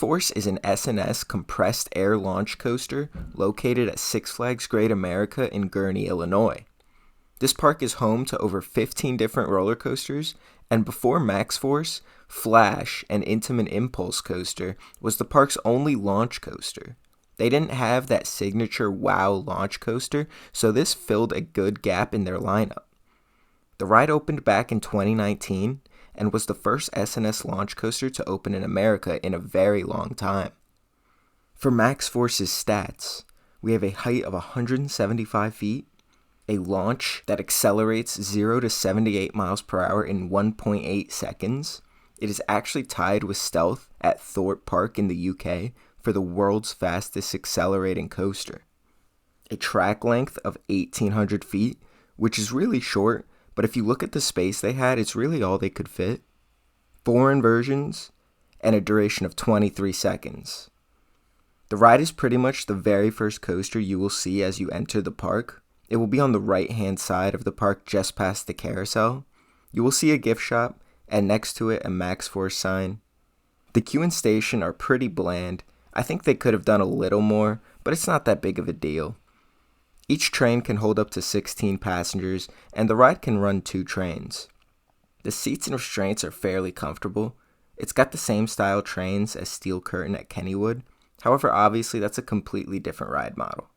Force is an S&S compressed air launch coaster located at Six Flags Great America in Gurnee, Illinois. This park is home to over 15 different roller coasters, and before Maxx Force, Flash, an Intamin Impulse coaster, was the park's only launch coaster. They didn't have that signature wow launch coaster, so this filled a good gap in their lineup. The ride opened back in 2019 and was the first S&S launch coaster to open in America in a very long time. For Maxx Force's stats, we have a height of 175 feet, a launch that accelerates 0 to 78 miles per hour in 1.8 seconds. It is actually tied with Stealth at Thorpe Park in the UK for the world's fastest accelerating coaster. A track length of 1,800 feet, which is really short, but if you look at the space they had, it's really all they could fit. 4 inversions, and a duration of 23 seconds. The ride is pretty much the very first coaster you will see as you enter the park. It will be on the right-hand side of the park just past the carousel. You will see a gift shop, and next to it a Maxx Force sign. The queue and station are pretty bland. I think they could have done a little more, but it's not that big of a deal. Each train can hold up to 16 passengers, and the ride can run 2 trains. The seats and restraints are fairly comfortable. It's got the same style trains as Steel Curtain at Kennywood. However, obviously that's a completely different ride model.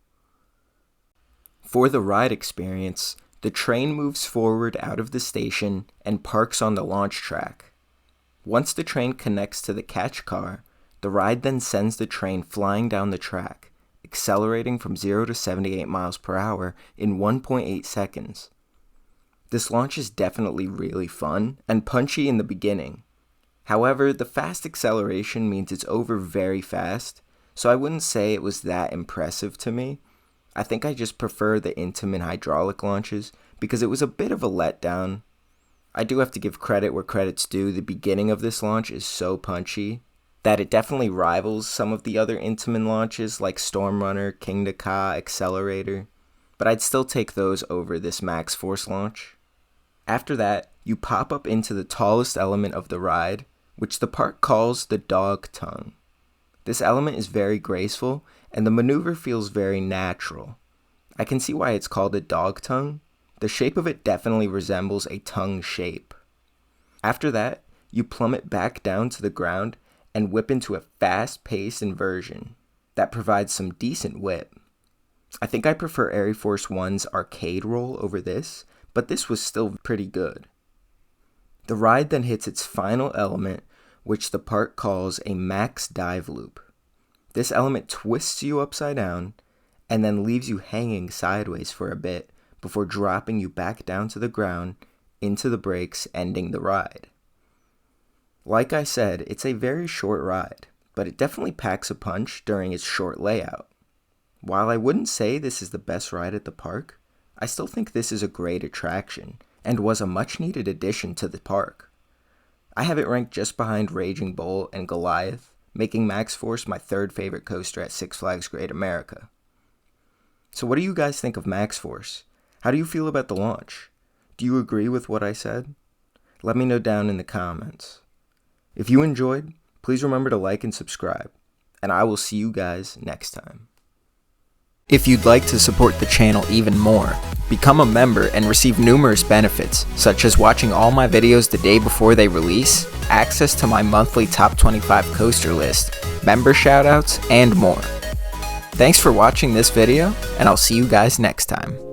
For the ride experience, the train moves forward out of the station and parks on the launch track. Once the train connects to the catch car, the ride then sends the train flying down the track, accelerating from 0 to 78 miles per hour in 1.8 seconds. This launch is definitely really fun and punchy in the beginning. However, the fast acceleration means it's over very fast, so I wouldn't say it was that impressive to me. I think I just prefer the Intamin hydraulic launches because it was a bit of a letdown. I do have to give credit where credit's due. The beginning of this launch is so punchy that it definitely rivals some of the other Intamin launches like Storm Runner, King Ka, Accelerator, but I'd still take those over this Maxx Force launch. After that, you pop up into the tallest element of the ride, which the park calls the dog tongue. This element is very graceful, and the maneuver feels very natural. I can see why it's called a dog tongue. The shape of it definitely resembles a tongue shape. After that, you plummet back down to the ground and whip into a fast-paced inversion that provides some decent whip. I think I prefer Air Force One's arcade roll over this, but this was still pretty good. The ride then hits its final element, which the park calls a max dive loop. This element twists you upside down and then leaves you hanging sideways for a bit before dropping you back down to the ground into the brakes, ending the ride. Like I said, it's a very short ride, but it definitely packs a punch during its short layout. While I wouldn't say this is the best ride at the park, I still think this is a great attraction and was a much needed addition to the park. I have it ranked just behind Raging Bull and Goliath, making Maxx Force my 3rd favorite coaster at Six Flags Great America. So what do you guys think of Maxx Force? How do you feel about the launch? Do you agree with what I said? Let me know down in the comments. If you enjoyed, please remember to like and subscribe, and I will see you guys next time. If you'd like to support the channel even more, become a member and receive numerous benefits, such as watching all my videos the day before they release, access to my monthly top 25 coaster list, member shoutouts, and more. Thanks for watching this video, and I'll see you guys next time.